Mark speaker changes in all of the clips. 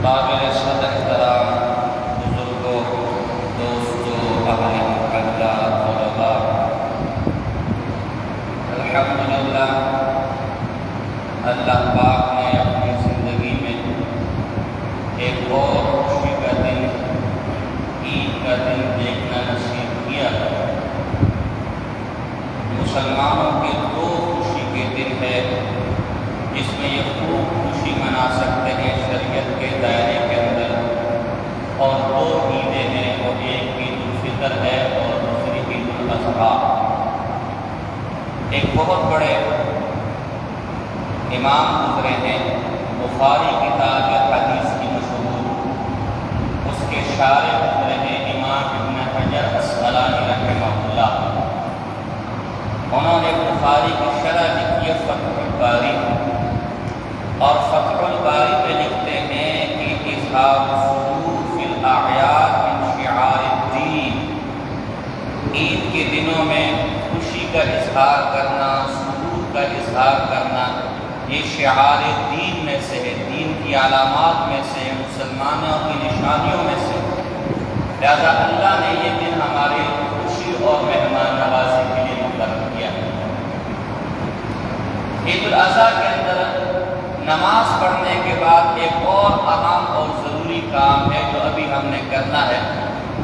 Speaker 1: قابل صد احترام بزرگوں، دوستوں، اہل محلہ، طلباء، الحمدللہ اللہ پاک نے اپنی زندگی میں ایک اور خوشی کا دن، عید کا دن دیکھنا نصیب کیا ہے۔ مسلمانوں کے دو خوشی کے دن ہے جس میں یہ خوب خوشی منا سکتے ہیں شریعت کے دائرے کے اندر، اور دو عیدیں ہیں، اور ایک عید الفطر ہے اور دوسری عید الاضحیٰ۔ ایک بہت بڑے امام گزرے ہیں، بخاری کتاب حدیث کی مشہور، اس کے شارح گزرے ہیں امام ابن حجر عسقلانی رحمہ اللہ۔ انہوں نے بخاری کی شرح لکھی ہے فتح الباری، اور فتح الباری میں لکھتے ہیں کہ اظہار السرور فی الاعیاد من شعار الدین، عید کے دنوں میں خوشی کا اظہار کرنا، سرور کا اظہار کرنا، یہ شعار دین میں سے ہے، دین کی علامات میں سے ہے، مسلمانوں کی نشانیوں میں سے۔ لہذا اللہ نے یہ دن ہمارے خوشی اور مہمان نوازی کے لیے مقرر کیا ہے۔ عید الاضحیٰ کے اندر نماز پڑھنے کے بعد ایک اور اہم اور ضروری کام ہے جو ابھی ہم نے کرنا ہے،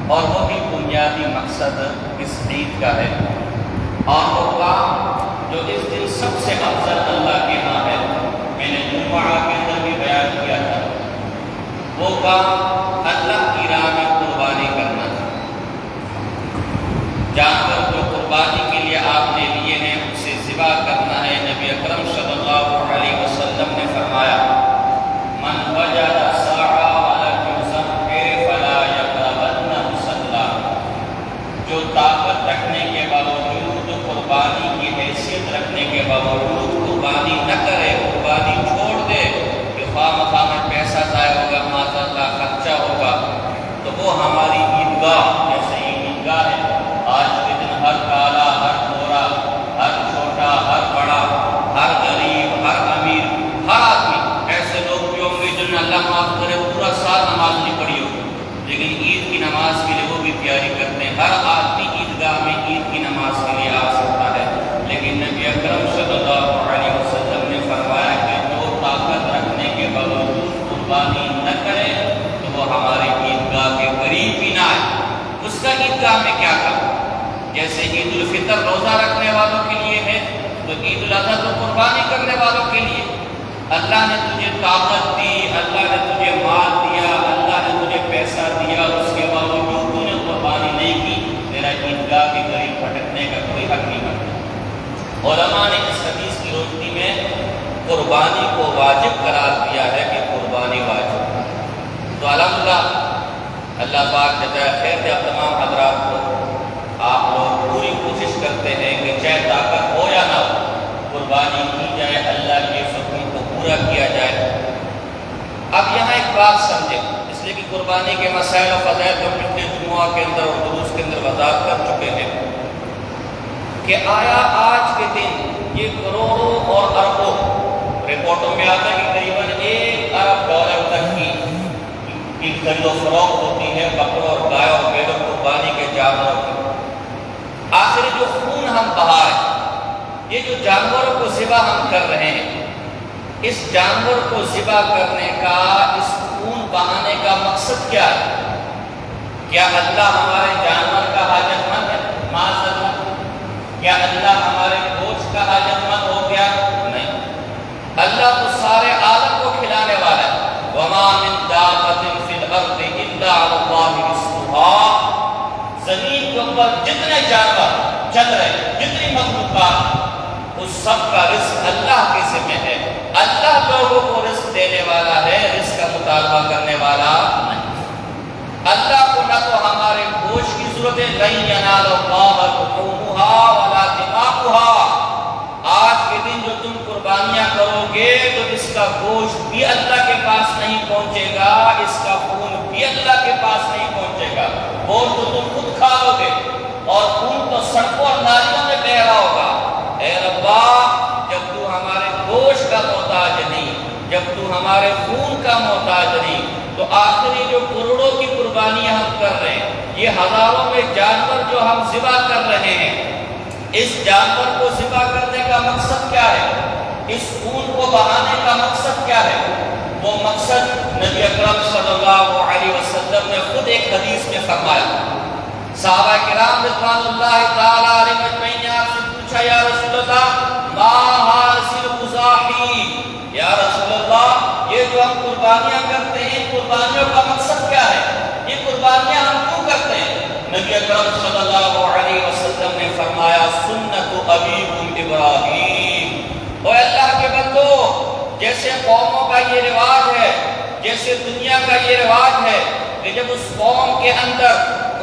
Speaker 1: اور وہ بھی بنیادی مقصد اس عید کا ہے، اور وہ کام جو اس دن سب سے افضل اللہ کے ہاں ہے، میں نے جمعہ کے اندر بھی بیان کیا تھا، وہ کام اللہ کی راہ میں قربانی کرنا تھا۔ جانور جو قربانی کے لیے آپ نے لیے ہیں اسے ذبح کرنا ہے۔ نبی اکرم صلی اللہ علیہ وسلم نے فرمایا، من وجد ساعة ولم يذبح فلا يقربن مصلی، جو طاقت رکھنے کے باوجود، قربانی کی حیثیت رکھنے کے باوجود قربانی نہ کرے، قربانی چھوڑ دے کہ خواہ مخواہ میں پیسہ ضائع ہوگا، معاذ اللہ خرچہ ہوگا، تو وہ ہماری عیدگاہ، جیسے یہ عیدگاہ ہے، آج کے دن ہر کالا، ہر گورا، ہر چھوٹا، ہر بڑا، ہر غریب، ہر امیر، ہر آدمی، ایسے لوگ بھی ہوں گے جنہوں نے اللہ معاف کرے پورا سال نماز نہیں پڑھی ہوگی، لیکن عید کی نماز کے لیے وہ بھی تیاری کرتے ہیں۔ ہر آدمی عیدگاہ میں عید کی نماز کے لیے آ سکتا ہے، لیکن نبی اکرم صلی اللہ علیہ وسلم نے فرمایا کہ جو طاقت رکھنے کے باوجود قربانی نہ کرے تو وہ ہمارے عیدگاہ کے قریب بھی نہ آئے۔ اس کا عیدگاہ میں کیا کام؟ جیسے عید الفطر روزہ رکھنے والوں کے لیے ہے، تو عید الاضحیٰ تو قربانی کرنے والوں کے لیے۔ اللہ نے تجھے طاقت دی، اللہ نے تجھے مال دیا، اللہ نے تجھے پیسہ دیا، اس کے باوجود تو نے قربانی نہیں کی، تیرا عیدگاہ کے قریب پھٹکنے کا کوئی حق نہیں بنتا۔ علماء نے اس حدیث کی روشنی میں قربانی کو واجب قرار دیا ہے کہ قربانی واجب ہے۔ تو الحمدللہ اللہ پاک جزائے خیر دے تمام حضرات کو، آپ لوگ پوری کوشش کرتے ہیں کہ چاہے طاقت ہو یا نہ ہو قربانی کی جائے، اللہ کے حکم کو پورا کیا جائے۔ اب یہاں ایک بات سمجھیں، اس لیے کہ قربانی کے مسائل و فضائل کو پچھلے جمعہ کے اندر اور دروس کے اندر وضاحت کر چکے ہیں کہ آیا آج کے دن یہ کروڑوں اور اربوں، رپورٹوں میں آتا ہے کہ قریباً $1 ارب تک کی خرید و فروخت ہوتی ہے بکروں اور گائے اور بھیڑوں قربانی کے جانوروں کی۔ آخر جو خون ہم بہا رہے ہیں، یہ جو جانوروں کو ذبح ہم کر رہے ہیں، اس جانور کو ذبح کرنے کا، اس خون بہانے کا مقصد کیا ہے؟ کیا اللہ ہمارے جانور کا حاجت مند ہے؟ معاذ اللہ۔ کیا اللہ ہمارے گوشت کا حاجت مند ہو گیا؟ نہیں، اللہ تو سارے عالم کو کھلانے والا ہے۔ وَمَا مِن دَابَّةٍ فِي الْأَرْضِ إِلَّا عَلَى اللَّهِ رِزْقُهَا، زمین کے اوپر جتنے جانور چل رہے، جتنی مخلوقات، اس سب کا رزق اللہ کے ذمہ ہے۔ اللہ لوگوں کو رزق دینے والا ہے، رزق کا مطالبہ کرنے والا نہیں۔ اللہ کو نہ تو ہمارے گوشت کی ضرورت ہے، لَن يَنَالَ اللَّهَ لُحُومُهَا وَلَا دِمَاؤُهَا۔ آج کے دن جو تم قربانیاں کرو گے تو اس کا گوشت بھی اللہ کے پاس نہیں پہنچے گا، اس کا خون بھی اللہ کے پاس نہیں پہنچے گا، گوشت تو تم خود کھا لو گے، ہمارے خون کا محتاج نہیں۔ تو آخری جو کروڑوں کی قربانیاں ہم کر رہے ہیں، یہ ہزاروں میں جانور جو ہم ذبح کر رہے ہیں، اس جانور کو ذبح کرنے کا مقصد کیا ہے؟ اس خون کو بہانے کا مقصد کیا ہے؟ وہ مقصد نبی اکرم صلی اللہ علیہ وسلم نے خود ایک حدیث میں فرمایا۔ صحابہ کرام رضوان اللہ تعالی علیہم اجمعین نے آپ سے پوچھا، یا رسول اللہ ما حاصل مزاحی، یا رسول اللہ یہ جو ہم قربانیاں کرتے ہیں، قربانیوں کا مقصد کیا ہے؟ یہ قربانیاں ہم کیوں کرتے ہیں؟ نبی اکرم صلی اللہ علیہ وسلم نے فرمایا سنت ابیکم ابراہیم۔ اور اللہ کے بندو، جیسے قوموں کا یہ رواج ہے، جیسے دنیا کا یہ رواج ہے کہ جب اس قوم کے اندر،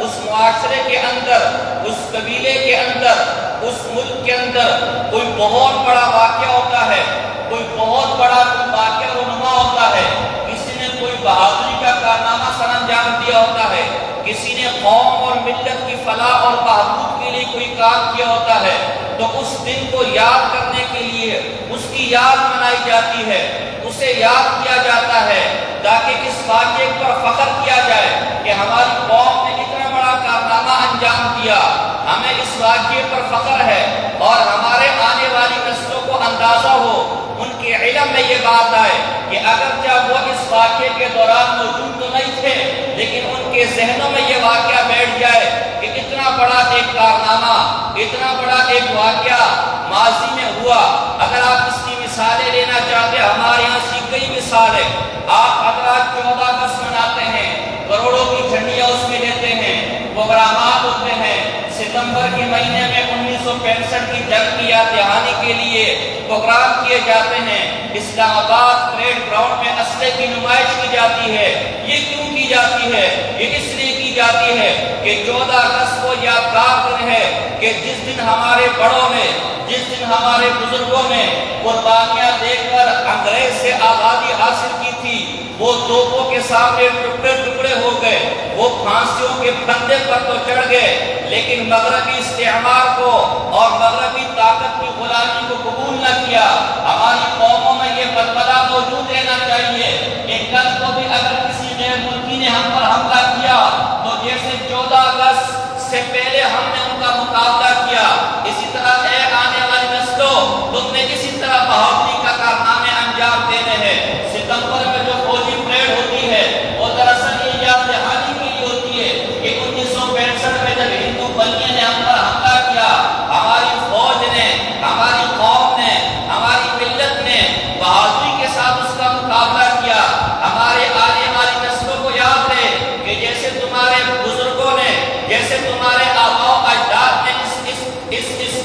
Speaker 1: اس معاشرے کے اندر، اس قبیلے کے اندر، اس ملک کے اندر کوئی بہت بڑا واقعہ ہوتا ہے، کوئی بہت بڑا واقعہ رونما ہوتا ہے، کسی نے کوئی بہادری کا کارنامہ سر انجام دیا ہوتا ہے، کسی نے قوم اور ملت کی فلاح اور بہبود کے لیے کوئی کام کیا ہوتا ہے، تو اس دن کو یاد کرنے کے لیے اس کی یاد منائی جاتی ہے، اسے یاد کیا جاتا ہے تاکہ اس واقعے پر فخر کیا جائے کہ ہماری قوم نے اتنا بڑا کارنامہ انجام دیا، ہمیں اس واقعے پر فخر ہے، اور ہمارے آنے والی نسلوں کو اندازہ ہو، ان کے علم میں یہ بات آئے کہ اگرچہ وہ اس واقعے کے دوران موجود تو نہیں تھے، لیکن ان کے ذہنوں میں یہ واقعہ بیٹھ جائے کہ اتنا بڑا ایک کارنامہ، اتنا بڑا ایک واقعہ ماضی میں ہوا۔ اگر آپ اس کی مثالیں لینا چاہتے ہیں، ہمارے یہاں سی کئی مثالیں، آپ حضرات 14 اگست مناتے ہیں، کروڑوں کی جھنڈیاں اس میں دیتے ہیں، پروگرامات ہوتے ہیں، ستمبر کے مہینے میں 1965 کی جنگ کی یاد دہانی کے لیے پروگرام کیے جاتے ہیں، اسلام آباد پریڈ گراؤنڈ میں اسلحے کی نمائش کی جاتی ہے۔ یہ کیوں کی جاتی ہے؟ یہ اس لیے کی جاتی ہے کہ 14 اگست کو یادگار دن ہے کہ جس دن ہمارے بڑوں نے، جس دن ہمارے بزرگوں نے قربانیاں دے کر انگریز سے آزادی حاصل کی تھی، وہ توپوں کے سامنے ٹکڑے ٹکڑے ہو گئے، وہ پھانسیوں کے پھندے پر تو چڑھ گئے، لیکن مغربی استعمار کو اور مغربی طاقت کی غلامی کو قبول نہ کیا۔ ہماری قوموں میں یہ بلبلہ موجود رہنا چاہیے کہ کل کو بھی اگر کسی غیر ملکی نے ہم پر حملہ کیا تو جیسے 14 اگست سے پہلے ہم نے ان کا مقابلہ کیا، اسی طرح اے آنے والی نسلوں، تم نے اسی طرح بہادری کا کارنامے انجام دینے ہیں۔ ستمبر میں جو فوجی پریڈ ہوتی ہے وہ دراصل یہ یاد دہانی کے لیے ہوتی ہے کہ 1965 میں جب ہندو بنیے نے ہم پر حملہ کیا، ہماری فوج نے، ہماری قوم نے، ہماری ملت نے بہادری کے ساتھ اس کا مقابلہ کیا۔ ہمارے آنے والی نسلوں کو یاد رہے کہ جیسے تمہارے بزرگوں نے، جیسے تمہارے آباء و اجداد نے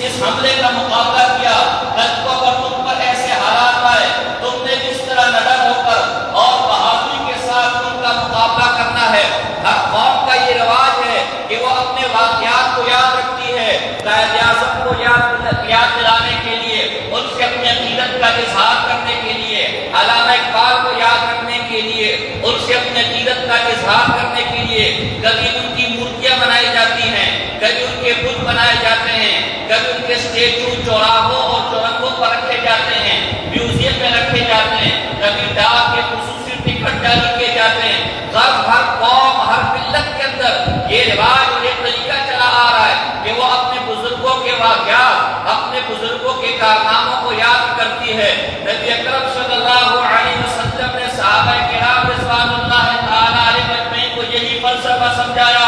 Speaker 1: اس حملے کا مقابلہ کیا، کل کو اگر تم پر ایسے حالات آئے، تم نے کس طرح نڈر ہو کر اور بہادری کے ساتھ ان کا مقابلہ کرنا ہے۔ ہر قوم کا یہ رواج ہے کہ وہ اپنے واقعات کو یاد رکھتی ہے، قائد اعظم کو یاد دلانے کے لیے، ان سے اپنی عقیدت کا اظہار کرنے کے لیے، علامہ اقبال کو یاد رکھنے کے لیے، ان سے اپنی عقیدت کا اظہار کرنے کے لیے کبھی ان کی مورتیاں بنائی جاتی ہیں، کبھی ان کے بت بنائے جاتے ہیں، کبھی ان کے اسٹیچو چوراہوں اور چورنگوں پر رکھے جاتے ہیں، میوزیم میں رکھے جاتے ہیں، کبھی ڈاک کے خصوصی ٹکٹ جاری کیے جاتے ہیں۔ ہر قوم، ہر ملت کے اندر یہ رواج اور یہ طریقہ چلا آ رہا ہے کہ وہ اپنے بزرگوں کے واقعات، اپنے بزرگوں کے کارناموں کو یاد کرتی ہے۔ نبی اکرم صلی اللہ علیہ وسلم نے صحابہ کرام رضوان اللہ تعالی علیہم اجمعین کو یہی فلسفہ سمجھایا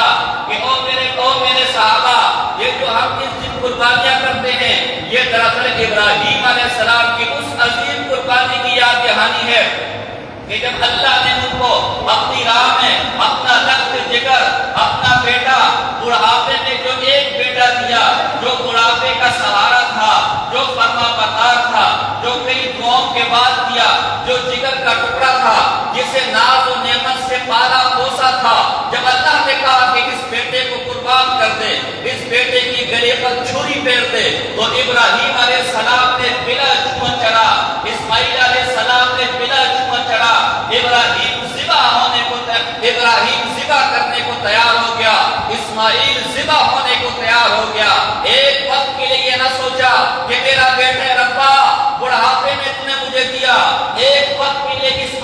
Speaker 1: کہ او میرے صحابہ، یہ جو ہم اس دن قربانیاں کرتے ہیں، یہ دراصل ابراہیم علیہ السلام کی اس عظیم قربانی کی یاد دہانی ہے کہ جب اللہ نے ان کو اپنی راہ میں اپنا لخت جگر، اپنا بیٹا، بڑھاپے میں جو ایک بیٹا دیا، جو بڑھاپے کا سہارا تھا، جو فرما بردار تھا، جو کئی دعاؤں کے بعد دیا، جو جگر کا ٹکڑا تھا، جسے ناز و نعمت سے پالا پوسا تھا، جب اللہ نے کہا کہ اس بیٹے کو قربان کر دے، اس بیٹے کی گلے پر چھری پھیر دے، تو ابراہیم علیہ السلام نے بلا چوما چڑھا، اسماعیل علیہ السلام نے بلا چوما چڑھا، ابراہیم ذبح کرنے کو تیار ہو گیا، اسماعیل ذبح ہونے کو تیار ہو گیا۔ ایک وقت کے لیے یہ نہ سوچا کہ میرا بیٹا ربا بڑھاپے میں تم نے مجھے دیا، ایک وقت کے لیے اس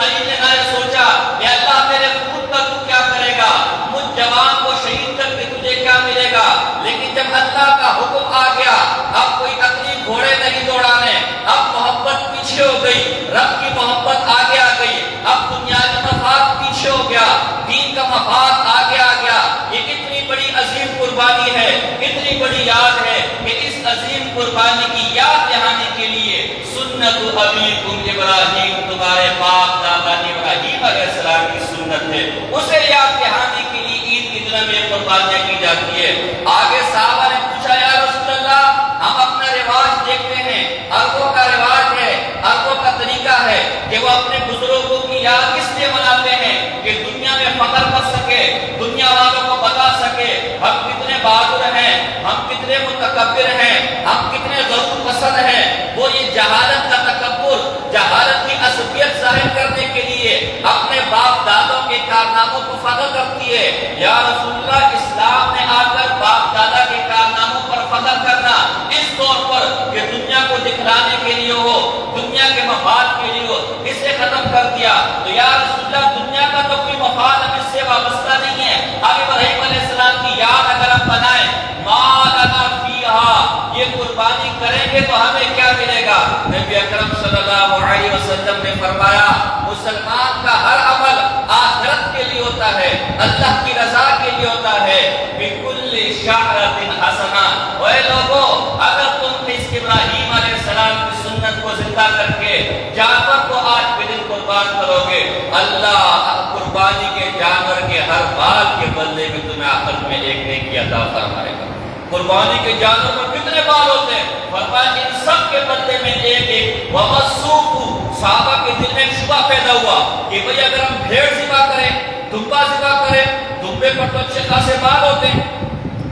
Speaker 1: لیکن جب اللہ کا حکم آ گیا، اب کوئی عقلی گھوڑے نہیں دوڑانے، اب محبت پیچھے ہو گئی، رب کی محبت آگے آ گئی، اب دنیا کا مفاد پیچھے ہو گیا، دین کا مفاد آگے آ گیا۔ یہ اتنی بڑی عظیم قربانی ہے، اتنی بڑی یاد ہے کہ اس عظیم قربانی کی یاد دہانی کے لیے سنت ابیکم ابراہیم، تمہارے باپ دادا ابراہیم علیہ السلام کی سنت ہے، اسے یاد دہانی کے لیے عید کی دنوں میں قربانیاں کی جاتی ہے۔ آگے صحابہ نے پوچھا یا رسول اللہ، ہم اپنا رواج دیکھتے ہیں، عربوں کا رواج ہے، عربوں کا طریقہ ہے کہ وہ اپنے بزرگوں کی یاد اس لیے مناتے ہیں کہ دنیا میں فخر کر سکے، دنیا والوں کو بتا سکے ہم کتنے بہادر ہیں، ہم کتنے متکبر ہیں، ہم کتنے ضرور پسند ہیں۔ وہ یہ جہالت کا تکبر، جہالت کی عصبیت ظاہر کرنے کے لیے اپنے باپ دادوں کے کارناموں کو فخر کرتی ہے۔ یا رسول اللہ، اسلام نے آ کر باپ دادا کے کارناموں پر فخر کرنا اس طور پر کہ دنیا کو دکھلانے کے لیے ہو، دنیا کے مفاد کے لیے ہو، اسے ختم کر دیا۔ تو یا رسول اللہ، دنیا کا تو کوئی مفاد ہم اس سے وابستہ نہیں ہے، اب ابراہیم علیہ السلام کی یاد اگر ہم بنائیں، ما لنا فیہا، یہ قربانی کریں گے تو ہمیں کیا ملے گا؟ نبی اکرم صلی اللہ علیہ وسلم نے فرمایا مسلمان کا ہر عمل آخرت کے لیے ہوتا ہے، اللہ کی رضا کے لیے ہوتا ہے۔ بِكُلِّ شَعْرَةٍ حَسَنَةٍ، اے لوگو، اگر تم اس ابراہیم علیہ السلام کی سنت کو زندہ کر کے جانور کو آج کے دن قربان کرو گے، اللہ قربانی کے جانور کے ہر بال کے بدلے میں تمہیں آخرت میں ایک نیکی عطا فرمائے گا۔ قربانی کے جانور پر کتنے بال ہوتے ہیں؟ فرمایا ان سب کے بدلے میں ایک ایک۔ وَمَسُّوقُ، صحابہ کے دل میں ایک شبہ پیدا ہوا کہ بھئی اگر ہم بھیڑ ذبح کریں، دمبا ذبح کریں، دمبے پر تو اچھے خاصے بال ہوتے ہیں۔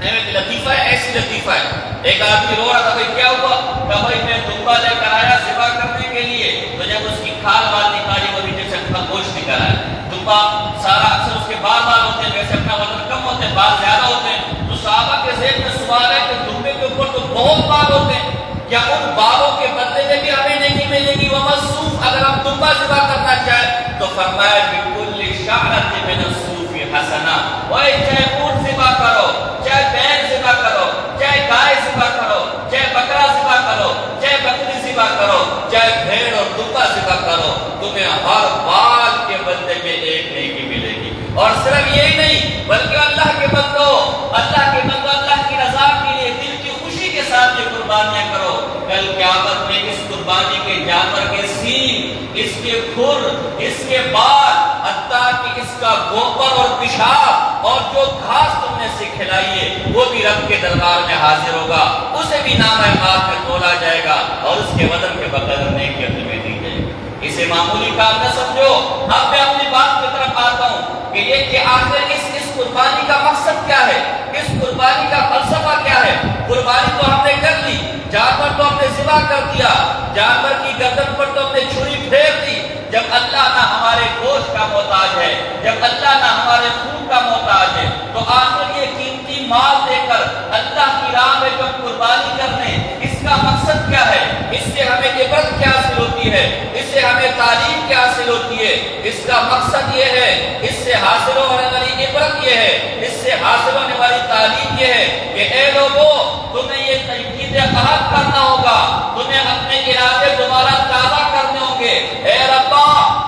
Speaker 1: ایک لطیفہ ہے، ایسی لطیفہ ہے، ایک آدمی رو رہا تھا، بھئی کیا ہوا؟ کہا بھئی میں دمبا لے کر آیا ذبح کرنے کے لیے، تو جب اس کی کھال بال نکالی وہ نیچے سے اپنا گوشت نکل آیا۔ دمبا سارا اکثر اس کے بال ہوتے ہیں، ویسے اپنا وزن کم ہوتے ہیں، بال زیادہ ہوتے ہیں۔ تو صحابہ کے ذہن میں سوال ہے کہ دمبے کے اوپر تو بہت بال ہوتے ہیں، کیا ان بالوں کے بدلے میں بھی ہمیں نیکی ملے گی؟ وَمَسُّوف، اگر ہم دمبا ذبح کرنا چاہیں تو فرمایا بِكُلِّ شَعْرَةٍ مِنَ الصُّوفِ حَسَنَةٍ، اور چاہے اونٹ ذبح کرو، چاہے بیل ذبح کرو، چاہے گائے ذبح کرو، چاہے بکرا ذبح کرو، چاہے بکری ذبح کرو، چاہے بھیڑ اور دمبا ذبح کرو، تمہیں ہر بال کے بدلے میں ایک نیکی ملے گی۔ اور صرف یہی نہیں بلکہ اللہ کے بندو، اللہ کی رضا کے لیے دل کی خوشی کے ساتھ یہ قربانیاں کرو۔ کل قیامت میں اس قربانی کے جانور کے سینگ، اس کے کھر، اس کے بال، حتیٰ کہ اس کا گوبر اور پیشاب اور جو گھاس تم نے سے کھلائی ہے وہ بھی رب کے دربار میں حاضر ہوگا، اسے بھی نامہ اعمال میں تولا جائے گا اور اس کے وزن کے بغیر نیکی تمہیں دی جائے گی۔ اسے معمولی کام نہ سمجھو۔ اب میں اپنی بات کی طرف آتا ہوں کہ یہ کہ آخر اس قربانی کا مقصد کیا ہے، اس قربانی کا فلسفہ کیا ہے۔ قربانی تو ہم نے کر لی، جانور تو ہم نے ذبح کر دیا، جانور کی گردن پر تو ہم نے چھری پھیر دی۔ جب اللہ نہ ہمارے گوشت کا محتاج ہے، جب اللہ نہ ہمارے خون کا محتاج ہے، تو آخر یہ قیمتی مال دے کر اللہ کی راہ میں جب قربانی کرنے، اس کا مقصد کیا ہے؟ اس سے ہمیں عبرت کیا حاصل ہوتی ہے؟ اس سے ہمیں تعلیم کیا حاصل ہوتی ہے؟ اس کا مقصد یہ ہے، اس سے حاصل ہونے والی عبرت یہ ہے، اس سے حاصل ہونے والی تعلیم یہ ہے کہ اے لوگو، تمہیں یہ تجدید عہد کرنا ہوگا، تمہیں اپنے ارادے دوبارہ تازہ کرنے ہوں گے۔ اے ربا،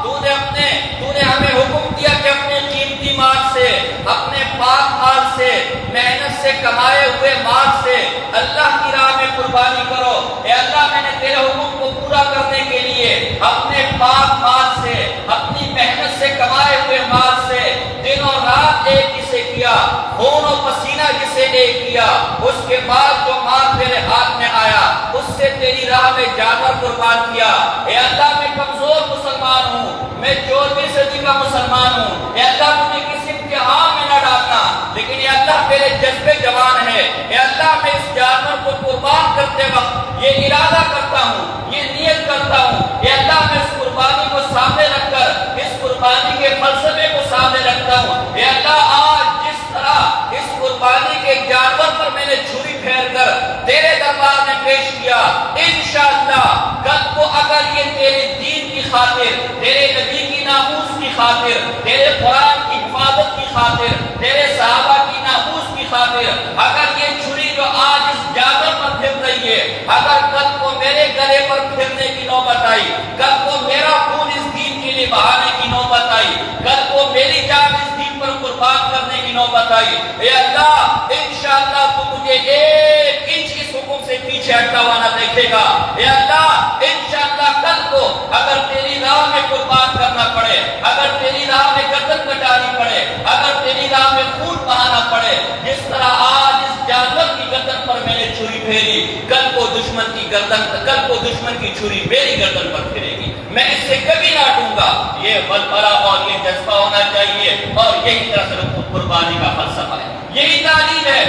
Speaker 1: تو نے ہمیں حکم دیا کہ اپنے قیمتی مال سے، اپنے پاک مال سے، محنت سے کمائے ہوئے مال سے اللہ کی راہ میں قربانی کرو۔ اے اللہ، میں نے تیرے حکم کو پورا کرنے کے لیے اپنے پاک مال سے، اپنی محنت سے کمائے ہوئے مال سے دن اور رات ایک جسے کیا، خون و پسینہ جسے ایک کیا، اس کے بعد جو مال تیرے ہاتھ میں آیا اس سے تیری راہ میں جانور قربان کیا۔ اے اللہ، میں کمزور مسلمان ہوں، میں 14ویں صدی کا مسلمان ہوں۔ اے اللہ، مجھے کسی امتحان میں نہ ڈالنا، لیکن اے اللہ میرے جذبے جوان ہے۔ اے اللہ، میں اس جانور کو قربان کرتے وقت یہ ارادہ کرتا ہوں، یہ نیت کرتا ہوں، اے اللہ میں اس قربانی کو سامنے رکھ کر اس قربانی کے فلسفے کو سامنے رکھتا ہوں۔ اے اللہ، آج جس طرح اس قربانی کے جانور پر میں نے چھری پھیر کر تیرے دربار میں پیش کیا، انشاءاللہ کل کو اگر یہ تیرے دین کی خاطر، تیرے نبی کی ناموس کی خاطر، تیرے قرآن کی حفاظت کی خاطر، تیرے صحابہ کی ناموس کی خاطر اگر یہ چھری اگر کل کو میرے گلے پر پھرنے کی نوبت آئی، کل کو میرا خون اس دین کے لیے بہانے کی نوبت آئی، کل کو میری جان اس دین پر قربان کرنے کی نوبت آئی، اے اللہ انشاءاللہ تو مجھے ایک انچ اس حکم سے پیچھے ہٹتا ہوا نہ دیکھے گا۔ اے اللہ انشاءاللہ کل کو اگر تیری راہ میں قربان کرنا پڑے، اگر تیری راہ میں گردن کٹانی پڑے، اگر تیری راہ میں خون بہانا پڑے، جس طرح آج اس جانور کی گردن پر میں نے چھری پھیری، کل کو دشمن کی چھری میری گردن پر پھرے گی، میں اس سے کبھی نہ ہٹوں گا۔ یہ ولولہ اور یہ جذبہ ہونا چاہیے، اور یہی دراصل قربانی کا فلسفہ ہے، یہی تعلیم ہے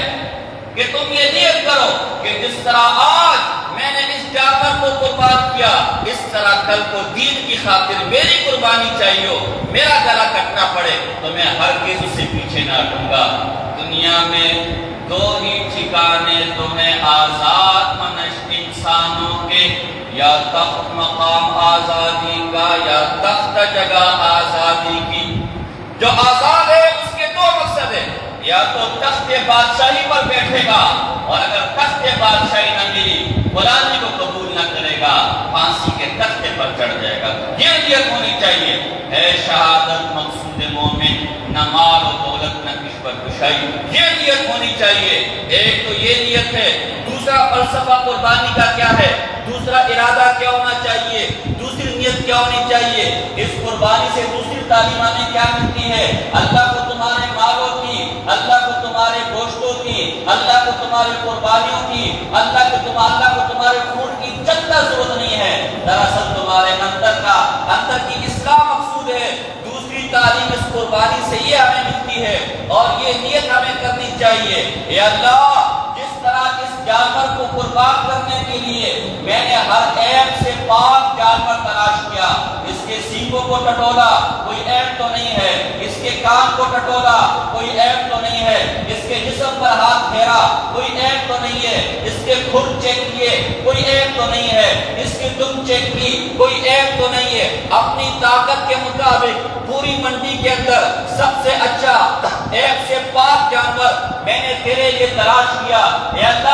Speaker 1: کہ تم یہ نیت کرو کہ جس طرح آج میں نے اس جانور کو قربان کیا، اس طرح کل کو دین کی خاطر میری قربانی چاہیے ہو، میرا گلا کٹنا پڑے تو میں ہرگز اس سے پیچھے نہ ہٹوں گا۔ دنیا میں دو ہی ٹھکانے تمہیں آزاد منشت انسانوں کے، یا تخت مقام آزادی کا یا تخت جگہ آزادی کی۔ جو آزاد ہے اس کے دو مقصد ہیں، یا تو تخت بادشاہی پر بیٹھے گا، اور اگر تخت بادشاہی نہ ملی غلامی کو قبول نہ کرے گا، پھانسی کے تختے پر چڑھ جائے گا۔ یہ نیت ہونی چاہیے، اے شہادت مقصود مومن، نہ مال و دولت نہ کشور کشائی، یہ نیت ہونی چاہیے۔ ایک تو یہ نیت ہے۔ دوسرا فلسفہ قربانی کا کیا ہے؟ دوسرا ارادہ کیا ہونا چاہیے؟ دوسری نیت کیا ہونی چاہیے؟ اس قربانی سے دوسری تعلیم ہمیں کیا ملتی ہے؟ اللہ کو تمہارے مالوں کی، اللہ کو تمہارے گوشتوں کی، اللہ کو تمہاری قربانیوں کی، اللہ کو تمہارے خون کی چندہ ضرورت نہیں ہے، دراصل تمہارے اندر کی اصلاح مقصود ہے۔ دوسری تعلیم اس قربانی سے یہ ہمیں ملتی ہے، اور یہ نیت ہمیں کرنی چاہیے، اے اللہ جس طرح اس جانور کو قربان کرنے کے لیے میں نے ہر عیب سے پاک جانور تلاش کیا، اس کے سینگوں کو ٹٹولا، کوئی عیب تو نہیں ہے، اس کے کان کو ٹٹولا، کوئی عیب تو نہیں ہے، اس کے جسم پر ہاتھ پھیرا، کوئی عیب تو نہیں ہے، اس کے کھر چیک کیے، کوئی عیب تو نہیں ہے، اس کی دم چیک کی، کوئی عیب تو نہیں ہے۔ اپنی طاقت کے مطابق پوری منڈی کے اندر سب سے اچھا عیب سے پاک جانور میں نے تیرے لیے تلاش کیا، اے اللہ